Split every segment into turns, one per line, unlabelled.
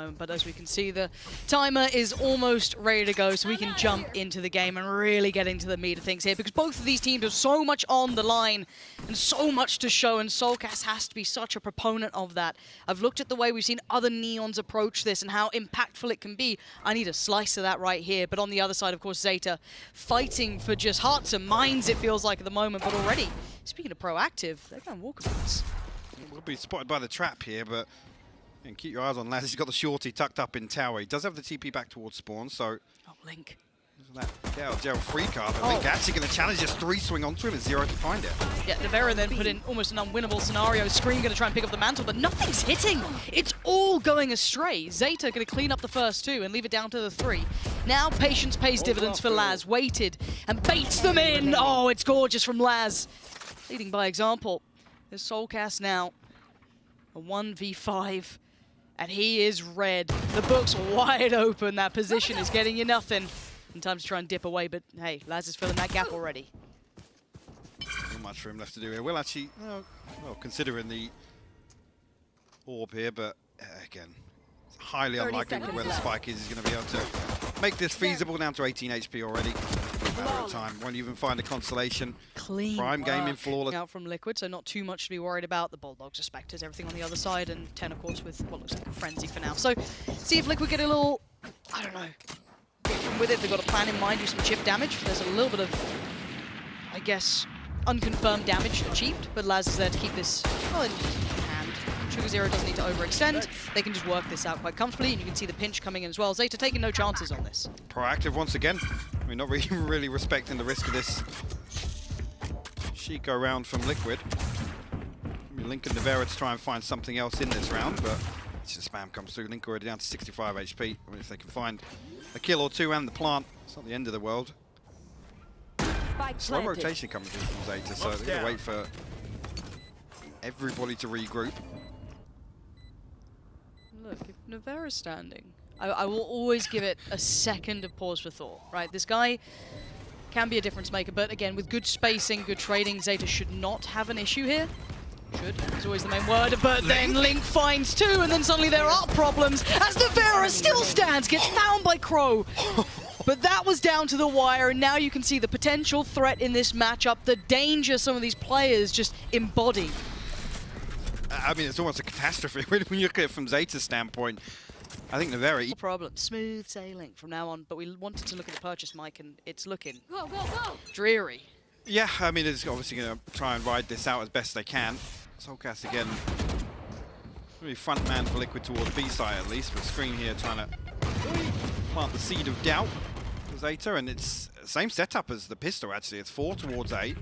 moment, but as we can see, the timer is almost ready to go, so we can jump into the game and really get into the meat of things here, because both of these teams have so much on the line and so much to show, and soulcas has to be such a proponent of that. I've looked at the way we've seen other Neons approach this and how impactful it can be. I need a slice of that right here, but on the other side, of course, Zeta fighting for just hearts and minds, it feels like, at the moment, but already, speaking of proactive, they're going walkabouts.
We'll be spotted by the trap here, but and keep your eyes on Laz. He's got the shorty tucked up in tower. He does have the TP back towards spawn, so...
Oh, Link.
That gel free card, but Link actually going to challenge this 3 swing onto him. It's 0 to find it. Yeah,
Nivera then put in almost an unwinnable scenario. Scream going to try and pick up the mantle, but nothing's hitting. It's all going astray. Zeta going to clean up the first 2 and leave it down to the 3. Now patience pays dividends for Laz. Waited and baits them in. Oh, it's gorgeous from Laz. Leading by example. There's soulcas now. A 1v5. And he is red. The book's wide open. That position is getting you nothing. And time to try and dip away, but hey, Laz is filling that gap already.
Not much for him left to do here. We'll actually, well, considering the orb here, but again, it's highly unlikely where the spike is. He's going to be able to make this feasible. Down to 18 HP already. Matter of time. Won't even find a consolation.
Clean
Prime gaming flawless.
Out from Liquid, so not too much to be worried about. The Bulldogs are Spectres, everything on the other side, and TENN, of course, with what looks like a frenzy for now. So, see if Liquid get a little, I don't know, with it. They've got a plan in mind, do some chip damage. There's a little bit of, I guess, unconfirmed damage achieved, but Laz is there to keep this well in hand. Sugar0 doesn't need to overextend. They can just work this out quite comfortably, and you can see the pinch coming in as well. Zeta taking no chances on this.
Proactive once again. I mean, not really respecting the risk of this Chico round from Liquid. I mean, Link and Nivera to try and find something else in this round, but it's just spam comes through. Link already down to 65 HP. I mean, if they can find a kill or 2 and the plant, it's not the end of the world. Slow rotation coming through from Zeta, so they're going to wait for everybody to regroup.
Look, if Nivera's standing, I will always give it a second of pause for thought, right? This guy can be a difference maker, but again, with good spacing, good trading, Zeta should not have an issue here. Should, is always the main word, but then Link finds 2, and then suddenly there are problems as Nivera still stands, gets found by Crow. But that was down to the wire, and now you can see the potential threat in this matchup, the danger some of these players just embody.
I mean, it's almost a catastrophe when you look at it from Zeta's standpoint. I think Nivera...
No problem. Smooth sailing from now on, but we wanted to look at the purchase mic, and it's looking dreary.
Yeah, I mean, it's obviously going to try and ride this out as best they can. soulcas again, really front man for Liquid towards B side at least, but Scream here trying to plant the seed of doubt for Zeta, and it's the same setup as the pistol actually. It's 4 towards A.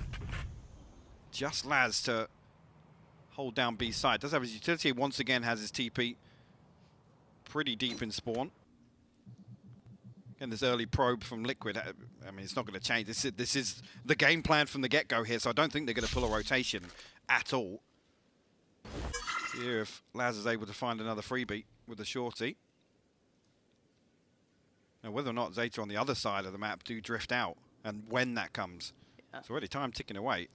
Just Laz to hold down B side. Does have his utility, once again has his TP pretty deep in spawn. And this early probe from Liquid, I mean, it's not going to change. This is the game plan from the get-go here, so I don't think they're going to pull a rotation at all. Here, if Laz is able to find another freebie with the shorty. Now, whether or not Zeta on the other side of the map do drift out, and when that comes, it's already time ticking away.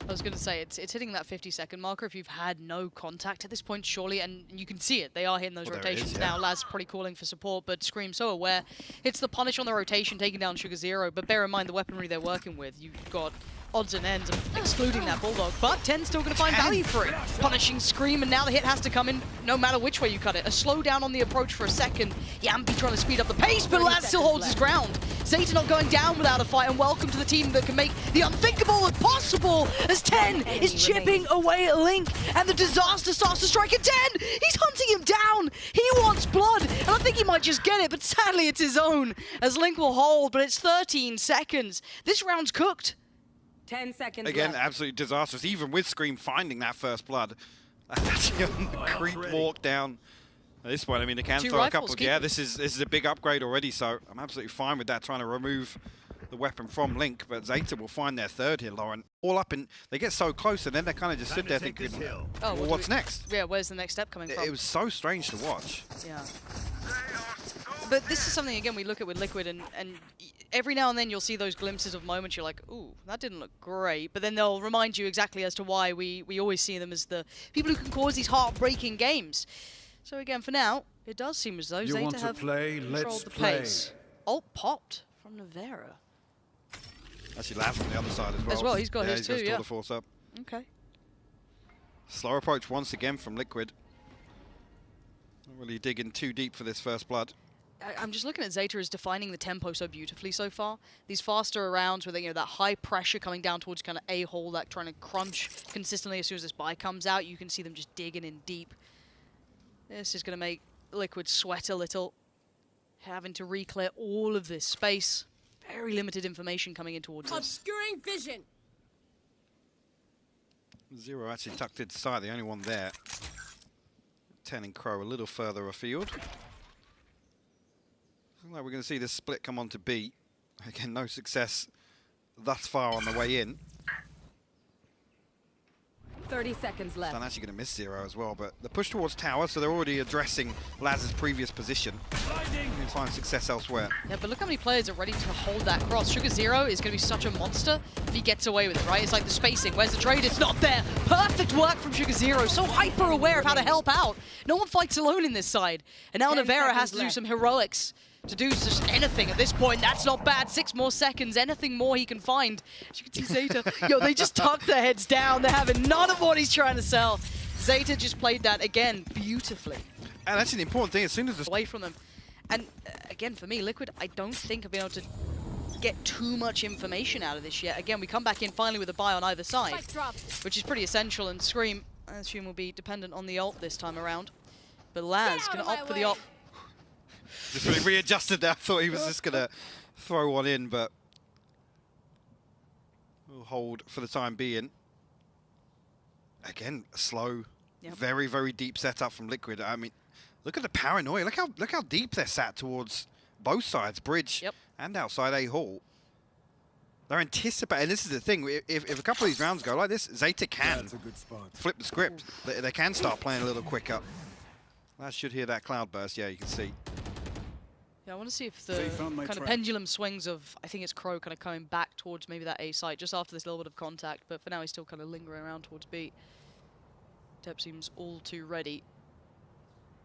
I was going to say, it's hitting that 50-second marker if you've had no contact at this point, surely, and you can see it. They are hitting those rotations now. Laz probably calling for support, but Scream so aware. It's the punish on the rotation, taking down Sugar0, but bear in mind the weaponry they're working with. You've got odds and ends of excluding that Bulldog, but TENN's still going to find value for it. Punishing Scream, and now the hit has to come in no matter which way you cut it. A slowdown on the approach for a second. Jamppi trying to speed up the pace, but Laz still holds his ground. Zeta not going down without a fight, and welcome to the team that can make the unthinkable possible as TENN is chipping away at Link, and the disaster starts to strike at TENN. He's hunting him down. He wants blood, and I think he might just get it, but sadly it's his own, as Link will hold, but it's 13 seconds. This round's cooked.
10 seconds
Again,
left.
absolutely disastrous, even with Scream finding that first blood. Actually on the creep walk down. At this point, I mean, they can throw a couple. Yeah, this is a big upgrade already, so I'm absolutely fine with that, trying to remove the weapon from Link, but Zeta will find their third here, Lauren. All up in, they get so close, and then they kind of just stood there thinking,
oh,
well, what's next?
Yeah, where's the next step coming from?
It was so strange to watch.
Yeah. But this is something, again, we look at with Liquid, and every now and then you'll see those glimpses of moments, you're like, ooh, that didn't look great. But then they'll remind you exactly as to why we always see them as the people who can cause these heartbreaking games. So again, for now, It does seem as though
You want
ZETA
to
have
play?
controlled
Let's
the
play.
pace. Ult popped from Nivera.
Actually, Laz on the other side as well.
As well, he's got his
he's
too,
gonna
yeah.
store the force up.
Okay.
Slow approach once again from Liquid. Not really digging too deep for this first blood.
I'm just looking at ZETA as defining the tempo so beautifully so far. These faster rounds with, you know, that high pressure coming down towards kind of A-hole, that trying to crunch consistently as soon as this buy comes out. You can see them just digging in deep. This is going to make Liquid sweat a little. Having to re-clear all of this space. Very limited information coming in towards us.
Obscuring vision.
Zero actually tucked inside, the only one there. TENNN and Crow a little further afield. Looks like we're going to see this split come on to B. Again, no success thus far on the way in.
30 seconds left.
I'm actually going to miss Zero as well, but the push towards tower, so they're already addressing Laz's previous position. And find success elsewhere.
Yeah, but look how many players are ready to hold that cross. Sugar Zero is going to be such a monster if he gets away with it, right? It's like the spacing. Where's the trade? It's not there. Perfect work from Sugar Zero. So hyper aware of how to help out. No one fights alone in this side. And now Nivera has to do some heroics to do just anything at this point. That's not bad. 6 more seconds. Anything more he can find. As you can see ZETA, yo, they just tuck their heads down. They're having none of what he's trying to sell. ZETA just played that again beautifully.
And that's an important thing. As soon as the
Away from them. And again, for me, Liquid, I don't think I've been able to get too much information out of this yet. Again, we come back in finally with a buy on either side, which is pretty essential. And Scream, I assume, will be dependent on the ult this time around. But Laz going to opt for the ult.
just really readjusted there. I thought he was just going to throw one in, but we'll hold for the time being. Again, slow, very, very deep setup from Liquid. I mean, look at the paranoia. Look how deep they're sat towards both sides, bridge and outside A-hole. They're anticipating. This is the thing. If a couple of these rounds go like this, ZETA can flip the script. They can start playing a little quicker. Laz should hear that cloud burst. Yeah, you can see.
Yeah, I want to see if the kind of pendulum swings of, I think it's Crow kind of coming back towards maybe that A site just after this little bit of contact. But for now, he's still kind of lingering around towards B. Tep seems all too ready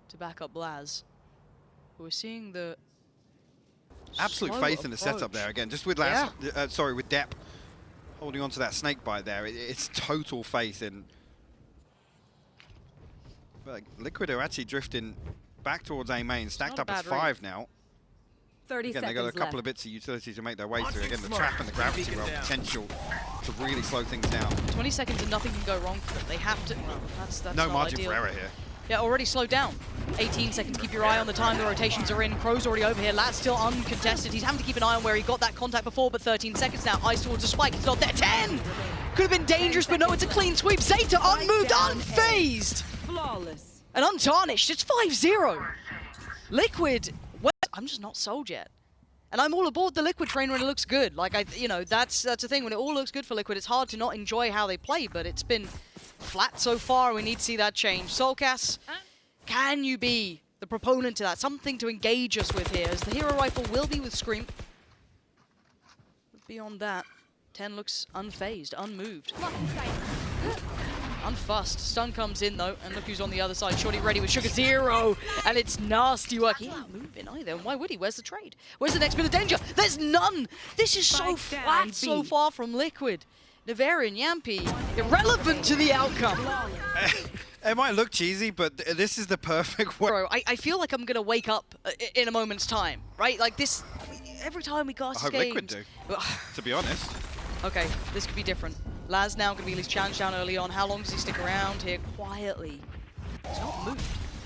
to back up Laz. But we're seeing the
absolute faith in the setup there again. Just with Laz, sorry, with Depp holding on to that snake bite there. It's total faith in. But Liquid are actually drifting back towards A main, stacked up as 5 now.
30
Again,
seconds
they got a couple
left.
of bits of utility to make their way through. Again, the trap and the gravity well potential to really slow things down.
20 seconds and nothing can go wrong for them. They have to. Well, that's
no
not
margin
ideal.
for error here.
Yeah, already slowed down. 18 seconds. Keep your eye on the time. The rotations are in. Crow's already over here. Laz still uncontested. He's having to keep an eye on where he got that contact before, but 13 seconds now. Eyes towards the spike. It's not there. 10! Could have been dangerous, but no, it's a clean sweep. ZETA unmoved, unfazed,
Flawless.
and untarnished. It's 5-0. Liquid. Well, I'm just not sold yet. And I'm all aboard the Liquid train when it looks good. Like, that's the thing. When it all looks good for Liquid, it's hard to not enjoy how they play, but it's been flat so far. We need to see that change. soulcas, can you be the proponent to that? Something to engage us with here, as the hero rifle will be with Scream. But beyond that, TENNN looks unfazed, unmoved. Unfussed. Stun comes in though, and look who's on the other side. Shorty ready with Sugar Zero, and it's nasty work. He ain't moving either, and why would he? Where's the trade? Where's the next bit of danger? There's none! This is so flat so far from Liquid. Nivera and Jamppi, irrelevant to the outcome.
It might look cheesy, but this is the perfect way.
Bro, I feel like I'm gonna wake up in a moment's time, right? Like this, every time we cast
I hope
games.
Liquid do, to be honest.
Okay, this could be different. Laz now going to be at least challenged down early on. How long does he stick around here quietly? He's not moved.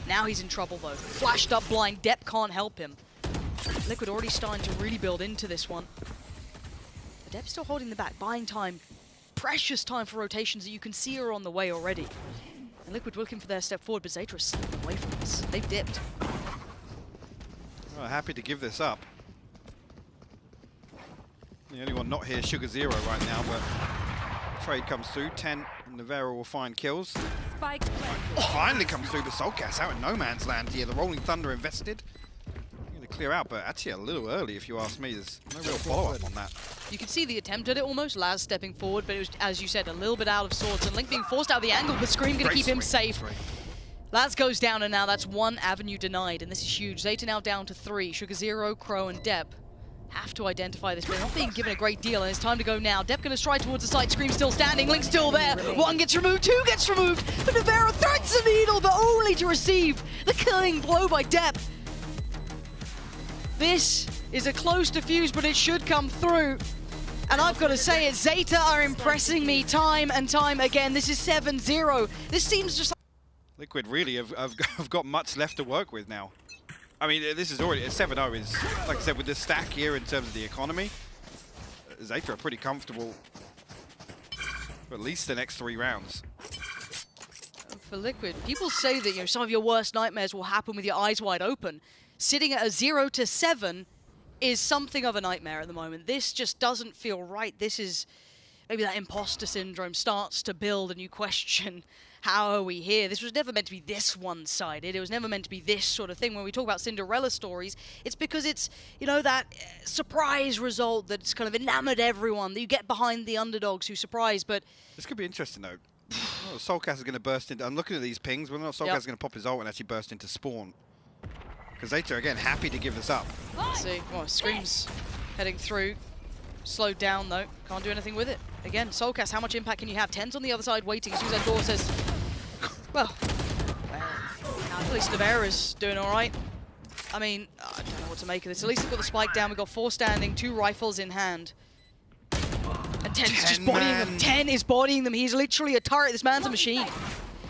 Now he's in trouble though. Flashed up blind. Depp can't help him. Liquid already starting to really build into this one. But Depp's still holding the back, buying time. Precious time for rotations that you can see are on the way already. And Liquid looking for their step forward, but ZETA is slipping away from this. They've dipped.
Well, happy to give this up. The only one not here is Sugar Zero right now, but trade comes through. TENNN and Nivera will find kills.
Spike
Finally comes through, but soulcas out in no man's land here. The Rolling Thunder invested. Going to clear out, but actually a little early if you ask me. There's no real follow-up on that.
You can see the attempt at it almost, Laz stepping forward, but it was, as you said, a little bit out of sorts, and Link being forced out of the angle, but Scream going to keep him safe. Laz goes down, and now that's one avenue denied, and this is huge. Zeta now down to 3. Sugar Zero, Crow, and Depp have to identify this, but they're not being given a great deal, and it's time to go now. Depp gonna stride towards the side, Scream still standing, Link still there. 1 gets removed, 2 gets removed, but Nivera threads the needle, but only to receive the killing blow by Depp. This is a close defuse, but it should come through. And I've got to say it, Zeta are impressing me time and time again. This is 7-0. This seems just like
Liquid really have got much left to work with now. I mean, this is already, 7-0 is, like I said, with the stack here in terms of the economy, Zeta are pretty comfortable for at least the next 3 rounds.
for Liquid, people say that, you know, some of your worst nightmares will happen with your eyes wide open. Sitting at a 0-7 is something of a nightmare at the moment. This just doesn't feel right. This is maybe that imposter syndrome starts to build and you question, how are we here? This was never meant to be this one-sided. It was never meant to be this sort of thing. When we talk about Cinderella stories, it's because it's, you know, that surprise result that's kind of enamored everyone, that you get behind the underdogs who surprise, but...
This could be interesting, though. Well, soulcas is going to burst into... I'm looking at these pings. Whether or not soulcas is going to pop his ult and actually burst into spawn. Because Zeta, again, happy to give this up.
Let's see. Well, Scream's heading through. Slowed down, though. Can't do anything with it. Again, soulcas, how much impact can you have? TENN's on the other side waiting. As soon as that door says... Well, at least Nivera's doing all right. I mean, I don't know what to make of this. At least we've got the spike down. We've got 4 standing, 2 rifles in hand. And TENN's just bodying them. TENN is bodying them. He's literally a turret. This man's a machine.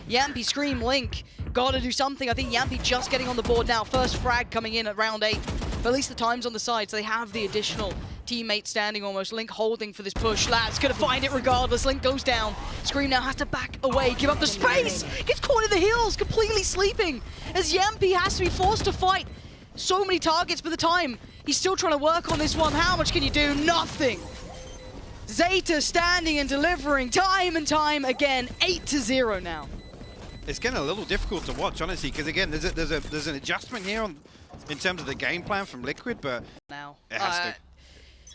Jamppi, Scream, Link. Gotta do something. I think Jamppi just getting on the board now. First frag coming in at round 8. But at least the time's on the side, so they have the additional teammate standing almost. Link holding for this push. Lad's gonna find it regardless. Link goes down. Scream now has to back away, give up the space. Gets caught in the heels, completely sleeping. As Jamppi has to be forced to fight so many targets by the time. He's still trying to work on this one. How much can you do? Nothing. Zeta standing and delivering time and time again. 8-0 now.
It's getting a little difficult to watch, honestly, because again, there's an adjustment here in terms of the game plan from Liquid, but
now
it has to.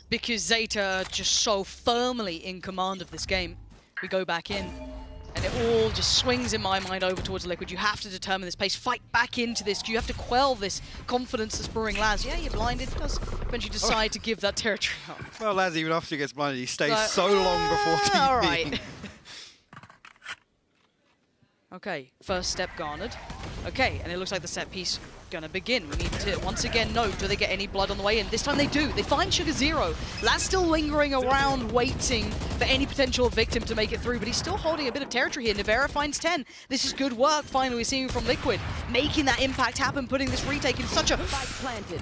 Because Zeta are just so firmly in command of this game. We go back in, and it all just swings in my mind over towards Liquid. You have to determine this pace, fight back into this. You have to quell this confidence that's brewing. Laz, yeah, you're blinded. Does eventually decide to give that territory up.
Well, Laz, even after he gets blinded, he stays so long before TPing.
All right. Okay, first step garnered. Okay, and it looks like the set piece gonna begin. We need to once again note, do they get any blood on the way in? This time they do. They find Sugar Zero. Laz still lingering around, waiting for any potential victim to make it through, but he's still holding a bit of territory here. Nivera finds TENN. This is good work, finally, we're seeing from Liquid. Making that impact happen, putting this retake in such a...
planted.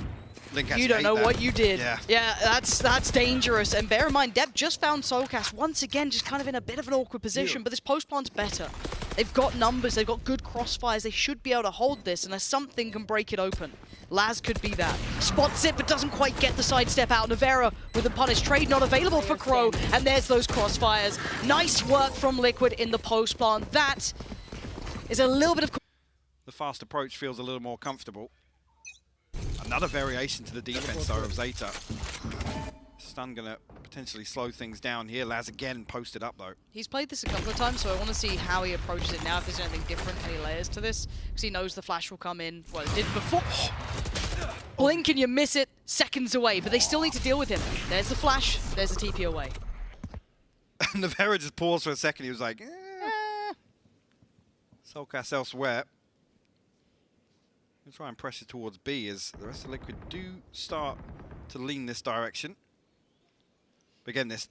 You don't know what you did.
Yeah,
that's dangerous. And bear in mind, Depp just found soulcas once again, just kind of in a bit of an awkward position, but this post plant's better. They've got numbers, they've got good crossfires, they should be able to hold this, unless something can break it open. Laz could be that. Spots it, but doesn't quite get the sidestep out. Nivera with the punish. Trade not available for Crow, and there's those crossfires. Nice work from Liquid in the post plant. That is a little bit of...
The fast approach feels a little more comfortable. Another variation to the defense, though, of Zeta. Stun gonna potentially slow things down here. Laz again posted up, though.
He's played this a couple of times, so I want to see how he approaches it now, if there's anything different, any layers to this. Because he knows the flash will come in. Well, it did before. Blink and you miss it, seconds away, but they still need to deal with him. There's the flash, there's the TP away.
Nivera just paused for a second. He was like, eh. soulcas elsewhere. Try and pressure towards B as the rest of Liquid do start to lean this direction. But again, this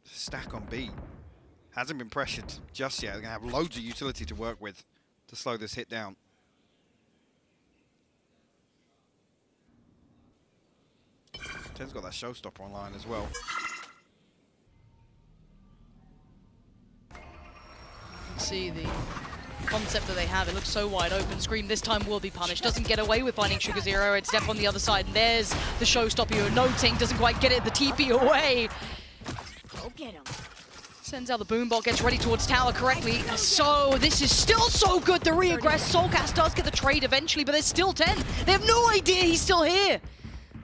stack on B hasn't been pressured just yet. They're going to have loads of utility to work with to slow this hit down. TENN's got that showstopper online as well.
See the concept that they have. It looks so wide open. Scream this time will be punished. Doesn't get away with finding Sugar Zero. It's Step on the other side. And there's the showstopper you're noting. Doesn't quite get it. The TP away.
Go get him.
Sends out the boombot. Gets ready towards tower correctly. So this is still so good. The re-aggress. soulcas does get the trade eventually, but there's still TENN. They have no idea he's still here.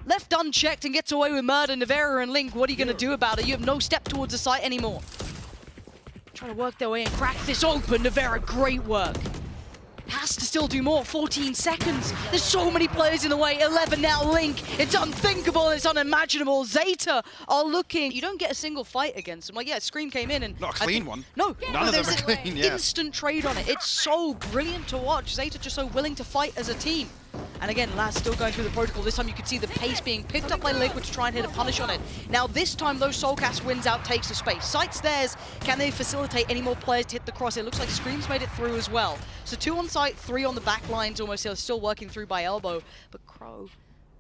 Left unchecked and gets away with murder. Nivera and Link, what are you going to do about it? You have no step towards the site anymore. Trying to work their way and crack this open. Nivera, great work. has to still do more. 14 seconds. There's so many players in the way. 11 now, Link. It's unthinkable. It's unimaginable. Zeta are looking. You don't get a single fight against them. Like, yeah, Scream came in and...
Not a clean one.
No.
None of them are clean, yeah.
Instant trade on it. It's so brilliant to watch. Zeta just so willing to fight as a team. And again, Laz still going through the protocol. This time you can see the pace being picked up by Liquid to try and hit a punish on it. Now this time, though, soulcas wins out, takes the space. Sight's theirs. Can they facilitate any more players to hit the cross? It looks like Scream's made it through as well. So 2 on site, 3 on the back lines almost here, still working through by elbow. But Crow,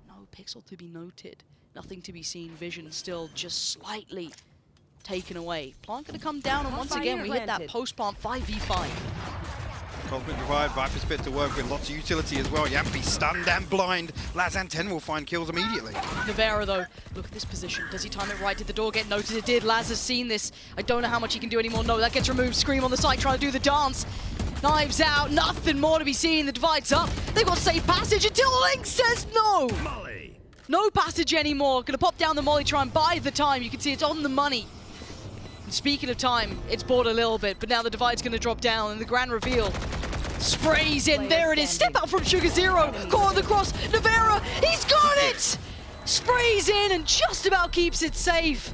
no pixel to be noted. Nothing to be seen. Vision still just slightly taken away. Plant going to come down, and once again, we hit that post-plant 5v5.
Cosmic Revive, Viper's bit to work with, lots of utility as well. Jamppi stunned and blind. Laz and TENNN will find kills immediately.
Nivera, though, look at this position. Does he time it right? Did the door get noticed? It did. Laz has seen this. I don't know how much he can do anymore. No, that gets removed. Scream on the side, trying to do the dance. Knives out, nothing more to be seen. The divide's up. They've got safe passage until Link says no. Molly. No passage anymore. Gonna pop down the molly, try and buy the time. You can see it's on the money. And speaking of time, it's bought a little bit, but now the divide's gonna drop down and the grand reveal sprays in. There it is. Step out from Sugar Zero. Caught on the cross. Nivera, he's got it! Sprays in and just about keeps it safe.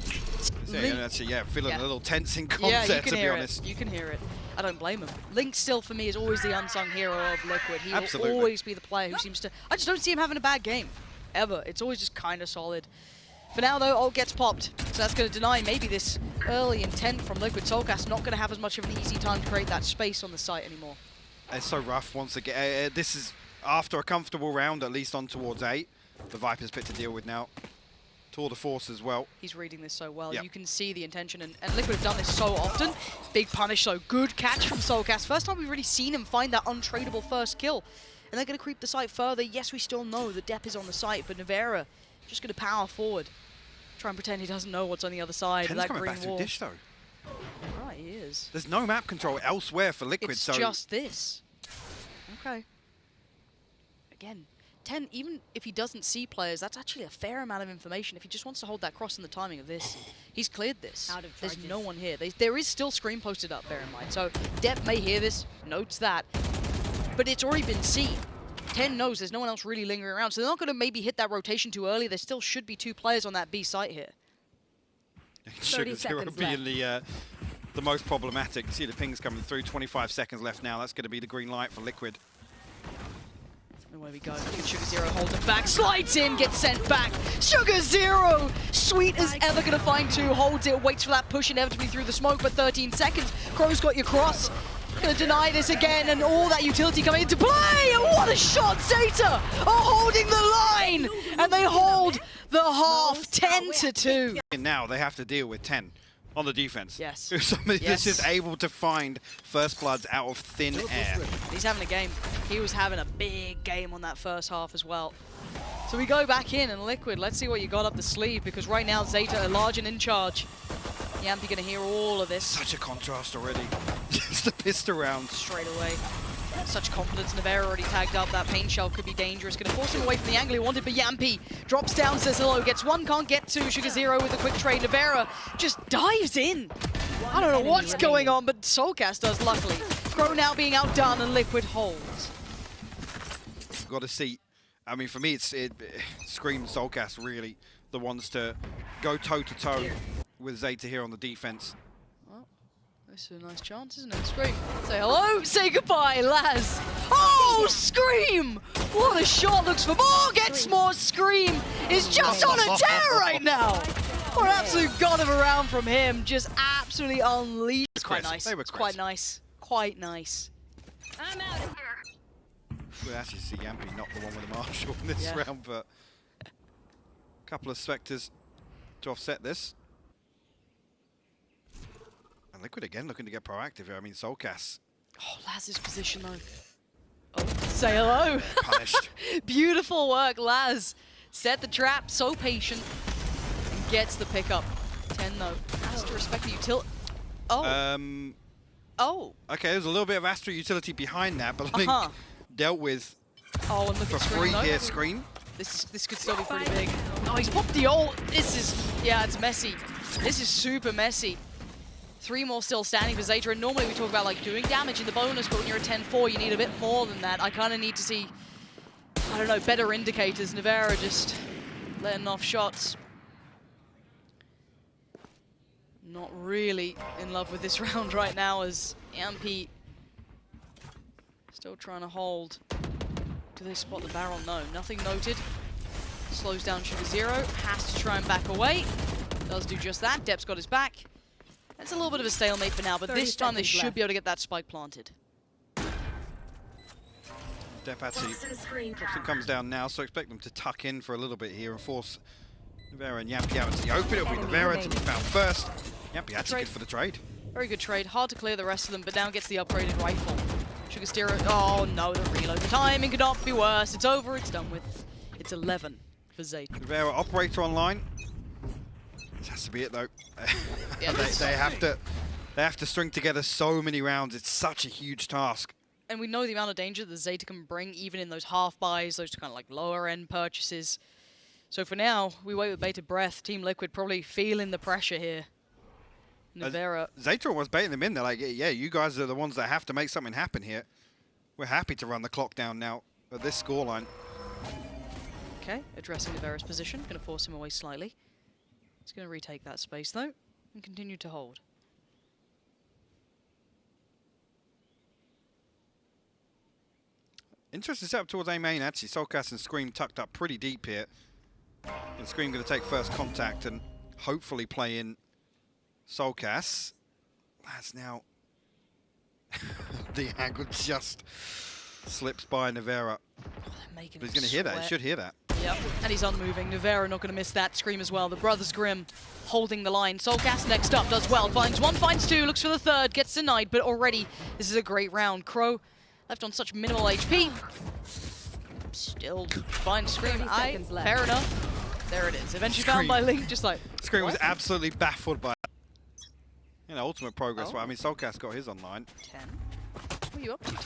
Yeah, feeling a little tense in concept, to be honest.
You can hear it. I don't blame him. Link still, for me, is always the unsung hero of Liquid. He will always be the player who seems to... I just don't see him having a bad game. Ever. It's always just kind of solid. For now, though, ult gets popped. So that's going to deny maybe this early intent from Liquid. soulcas not going to have as much of an easy time to create that space on the site anymore.
It's so rough once again. This is after a comfortable round, at least on towards 8. The Viper's bit to deal with now. Tour de force as well.
He's reading this so well. Yep. You can see the intention, and Liquid have done this so often. Big punish, though. Good catch from soulcas. First time we've really seen him find that untradeable first kill. And they're going to creep the site further. Yes, we still know the depth is on the site, but Nivera just going to power forward. Try and pretend he doesn't know what's on the other side of that green
back
wall.
To dish, though.
Right, he is.
There's no map control elsewhere for Liquid,
it's just this. Okay. Again, TENNN, even if he doesn't see players, that's actually a fair amount of information. If he just wants to hold that cross in the timing of this, he's cleared this. There's no one here. There is still Scream posted up, bear in mind. So Depp may hear this, notes that, but it's already been seen. TENNN knows there's no one else really lingering around, so they're not going to maybe hit that rotation too early. There still should be 2 players on that B site here.
Sugar Zero being the most problematic. See the pings coming through. 25 seconds left now. That's going to be the green light for Liquid.
Away we go. Sugar Zero holds it back, slides in, gets sent back. Sugar Zero, sweet as ever, going to find 2, holds it, waits for that push inevitably through the smoke, but 13 seconds. Crow's got your cross. Going to deny this again, and all that utility coming into play. And what a shot! Zeta are holding the line, and they hold the half 10-2.
And now they have to deal with TENNN on the defense.
Yes.
Somebody that's just able to find first bloods out of thin air.
He's having a game. He was having a big game on that first half as well. So we go back in, and Liquid, let's see what you got up the sleeve, because right now Zeta are large and in charge. Jamppi gonna hear all of this.
Such a contrast already. Just the pissed around.
Straight away. Such confidence. Nivera already tagged up. That pain shell could be dangerous. Gonna force him away from the angle he wanted, but Jamppi drops down, says hello, gets 1, can't get 2. Sugar Zero with a quick trade. Nivera just dives in. I don't know what's going on, but soulcas does, luckily. Crow now being outdone, and Liquid holds.
Got to see. I mean, for me, it screams soulcas really the ones to go toe-to-toe with Zeta here on the defense.
Well, this is a nice chance, isn't it? Scream. Say hello, say goodbye, Laz. Oh, Scream! What a shot, looks for more, gets more. Scream is just on a tear right now. What an absolute god of a round from him, just absolutely unleashed. It's quite nice. It's quite nice. Quite nice.
I'm out of here.
We'll actually see Jamppi not the one with the Marshall in this round, but a couple of Spectres to offset this. And Liquid again looking to get proactive here. I mean, soulcas.
Oh, Laz's position though. Oh, say hello.
Punished.
Beautiful work, Laz. Set the trap, so patient, and gets the pickup. TENNN though, has to respect the utility. Oh. Oh.
Okay, there's a little bit of Astra utility behind that, but Link dealt with
and look
for
at
free
Scream,
here. Screen.
This could still be pretty big. Oh, he's popped the ult. This is, yeah, it's messy. This is super messy. 3 more still standing for Zeta, and normally we talk about like doing damage in the bonus, but when you're at 10-4, you need a bit more than that. I kind of need to see, I don't know, better indicators. Nivera just letting off shots. Not really in love with this round right now, as Jamppi still trying to hold. Do they spot the barrel? No, nothing noted. Slows down Sugar0, has to try and back away. Does do just that. Depp's got his back. It's a little bit of a stalemate for now, but this time they should be able to get that spike planted.
Depp actually comes down now, so expect them to tuck in for a little bit here and force Nivera and Jamppi out into the open. It'll be Nivera to be found first. Jamppi actually good for the trade.
Very good trade. Hard to clear the rest of them, but now gets the upgraded rifle. Sugar0, oh no, the reload. The timing could not be worse. It's over, it's done with. It's 11 for Zeta.
Nivera operator online. This has to be it though.
Yeah,
they have to string together so many rounds. It's such a huge task.
And we know the amount of danger that Zeta can bring, even in those half buys, those kind of like lower end purchases. So for now, we wait with bated breath. Team Liquid probably feeling the pressure here. Nivera.
Zeta was baiting them in. They're like, yeah, you guys are the ones that have to make something happen here. We're happy to run the clock down now at this scoreline.
Okay, addressing Nivera's position. Going to force him away slightly. He's going to retake that space, though, and continue to hold.
Interesting setup towards A main, actually. soulcas and Scream tucked up pretty deep here. And Scream going to take first contact and hopefully play in soulcas. That's now... the angle just slips by Nivera.
Oh, but he's
going to hear that. He should hear that.
Yep, and he's unmoving. Nivera not going to miss that. Scream as well. The brothers Grim holding the line. soulcas next up does well. Finds one, finds two, looks for the third, gets denied, but already this is a great round. Crow left on such minimal HP. Still finds Scream. Fair enough. There it is. Eventually found by Link, just like...
Scream was absolutely baffled by... You know, ultimate progress. Well, I mean, soulcas got his online.
10. What are you up to, 10?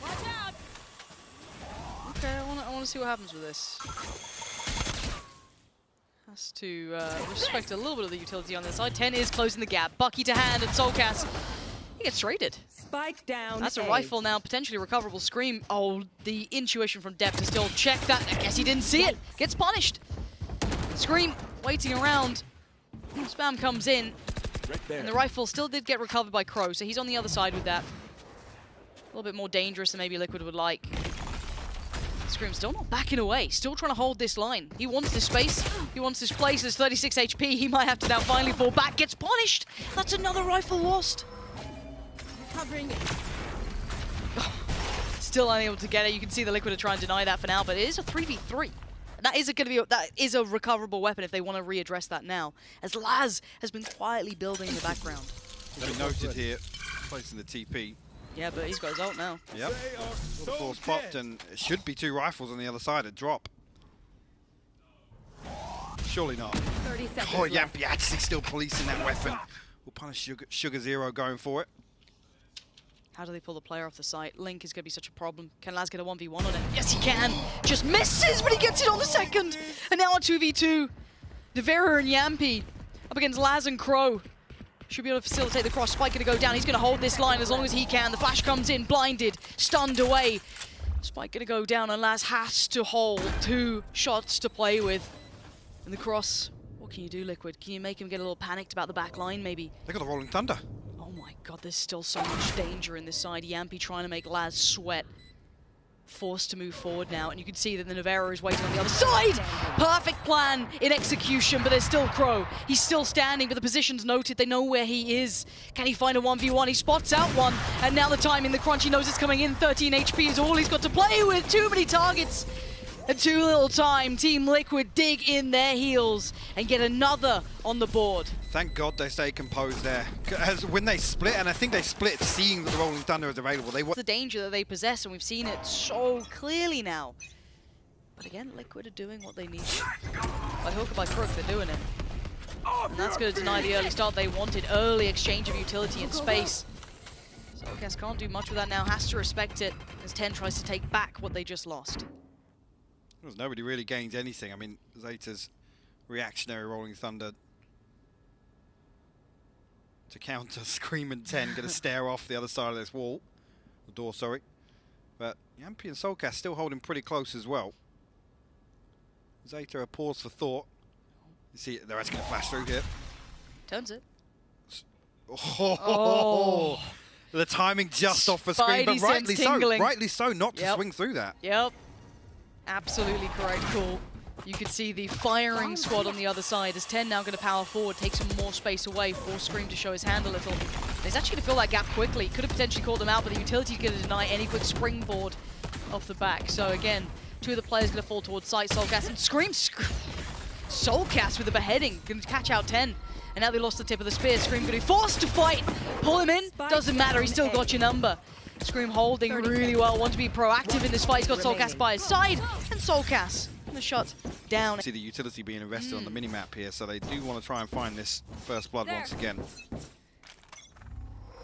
Watch out!
Okay, I want to see what happens with this. Has to respect a little bit of the utility on this side. 10 is closing the gap. Bucky to hand, and soulcas, he gets traded.
Spike down.
That's a rifle now, potentially recoverable. Scream. Oh, the intuition from Depp to still check that. I guess he didn't see it. Gets punished. Scream waiting around. Spam comes in. And the rifle still did get recovered by Crow, so he's on the other side with that. A little bit more dangerous than maybe Liquid would like. Scream still not backing away, still trying to hold this line. He wants this space, he wants this place. There's 36 HP, he might have to now finally fall back. Gets punished! That's another rifle lost.
Covering it.
Still unable to get it. You can see the Liquid are trying to deny that for now, but it is a 3v3. That is a recoverable weapon if they want to readdress that now, as Laz has been quietly building in the background.
He noted here, placing the TP.
Yeah, but he's got his ult now.
Yep. The force popped, and it should be two rifles on the other side at drop. Surely not.
30 seconds
Oh, Jamppi actually still policing that weapon. We'll punish Sugar0 going for it.
How do they pull the player off the site? Link is going to be such a problem. Can Laz get a 1v1 on it? Yes, he can. Just misses, but he gets it on the second. And now a 2v2. Nivera and Jamppi up against Laz and Crow. Should be able to facilitate the cross. Spike going to go down. He's going to hold this line as long as he can. The flash comes in, blinded, stunned away. Spike going to go down, and Laz has to hold 2 shots to play with. And the cross, what can you do, Liquid? Can you make him get a little panicked about the back line, maybe?
They got the Rolling Thunder.
Oh my god, there's still so much danger in this side. Jamppi trying to make Laz sweat. Forced to move forward now, and you can see that the Nivera is waiting on the other side! Perfect plan in execution, but there's still Crow. He's still standing, but the position's noted. They know where he is. Can he find a 1v1? He spots out one, and now the timing, the crunch, he knows it's coming in. 13 HP is all he's got to play with. Too many targets and too little time. Team Liquid dig in their heels and get another on the board.
Thank God they stay composed there. As when they split, and I think they split seeing that the Rolling Thunder is available.
The danger that they possess, and we've seen it so clearly now. But again, Liquid are doing what they need. By hook or by crook, they're doing it. And that's going to deny the early start they wanted. Early exchange of utility in space. soulcas can't do much with that now. Has to respect it as TENN tries to take back what they just lost.
Nobody really gains anything. I mean, Zeta's reactionary Rolling Thunder to counter. Scream and TENN going to stare off the other side of this wall. The door, sorry. But Jamppi and soulcas still holding pretty close as well. ZETA a pause for thought. You see, they're actually going to flash through here.
Turns it.
Oh. The timing just off the screen, but rightly so. Rightly so, not to swing through that.
Yep. Absolutely correct call. You can see the firing squad on the other side as TENN now going to power forward, take some more space away for Scream to show his hand a little. He's actually going to fill that gap quickly. Could have potentially called them out, but the utility's going to deny any quick springboard off the back. So again, two of the players going to fall towards site. soulcas and Scream. soulcas with a beheading, going to catch out TENN. And now they lost the tip of the spear. Scream going to be forced to fight. Pull him in. Doesn't matter. He's still got your number. Scream holding really well. Want to be proactive in this fight. He's got soulcas by his side. And soulcas the shot down.
See the utility being invested on the minimap here, so they do want to try and find this first blood once again.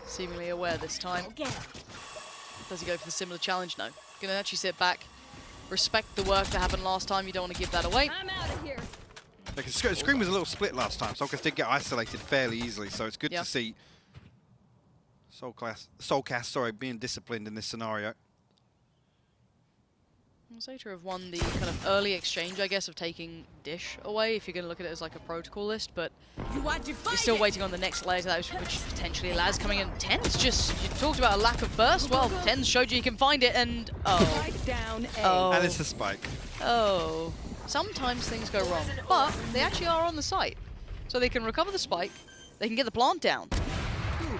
Seemingly aware this time. Does he go for the similar challenge? No. Gonna actually sit back. Respect the work that happened last time. You don't want to give that away.
I'm out of here.
Scream was a little split last time. soulcas did get isolated fairly easily, so it's good to see soulcas, being disciplined in this scenario.
ZETA have won the kind of early exchange, I guess, of taking Dish away, if you're going to look at it as like a protocol list, but you're still waiting on the next layer to that, which potentially Laz coming in. TENN's just, you talked about a lack of burst, well, TENN's showed you can find it, and
And it's a spike.
Sometimes things go wrong, but they actually are on the site. So they can recover the spike, they can get the plant down,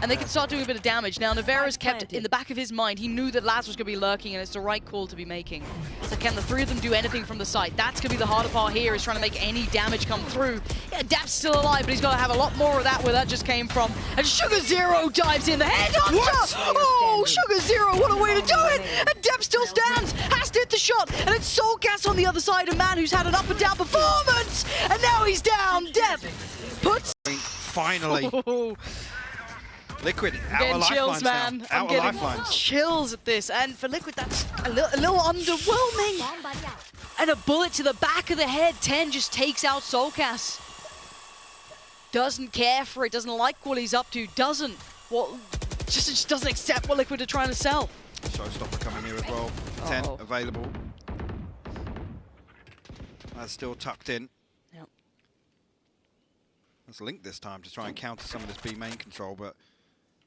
and they can start doing a bit of damage. Now, Nivera's kept in the back of his mind. He knew that Laz was going to be lurking, and it's the right call to be making. So can the three of them do anything from the site? That's going to be the harder part here, is trying to make any damage come through. Yeah, Dap's still alive, but he's got to have a lot more of that where that just came from. And Sugar Zero dives in. The headhunter! Oh, Sugar Zero, what a way to do it! And Dap still stands, has to hit the shot, and it's soulcas on the other side, a man who's had an up and down performance! And now he's down. Dap puts...
Finally. Liquid, out of
chills,
lifelines
man.
now.
I'm getting chills at this, and for Liquid, that's a little underwhelming. And a bullet to the back of the head. TENN just takes out soulcas. Doesn't care for it. Doesn't like what he's up to. Just doesn't accept what Liquid are trying to sell.
Showstopper coming here as well. TENN available. That's still tucked in.
Yep.
Let's link this time to try and counter some of this B main control, but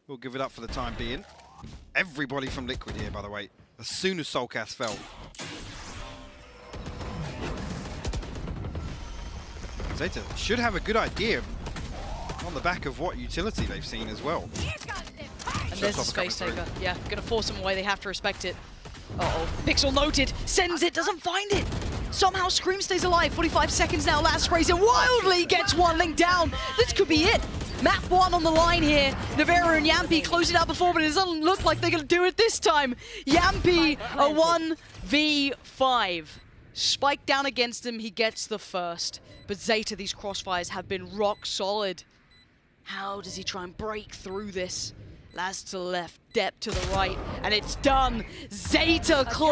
we'll give it up for the time being. Everybody from Liquid here, by the way, as soon as soulcas fell. ZETA should have a good idea on the back of what utility they've seen as well.
And there's the space taker. Yeah, gonna force them away. They have to respect it. Pixel noted, sends it, doesn't find it. Somehow Scream stays alive. 45 seconds now. Laz sprays it wildly, gets one link down. This could be it. MAP1 on the line here. Nivera and Jamppi closed it out before, but it doesn't look like they're going to do it this time. Jamppi, a 1v5. Spike down against him, he gets the first. But ZETA, these crossfires have been rock solid. How does he try and break through this? Laz to the left, Depp to the right, and it's done. ZETA close.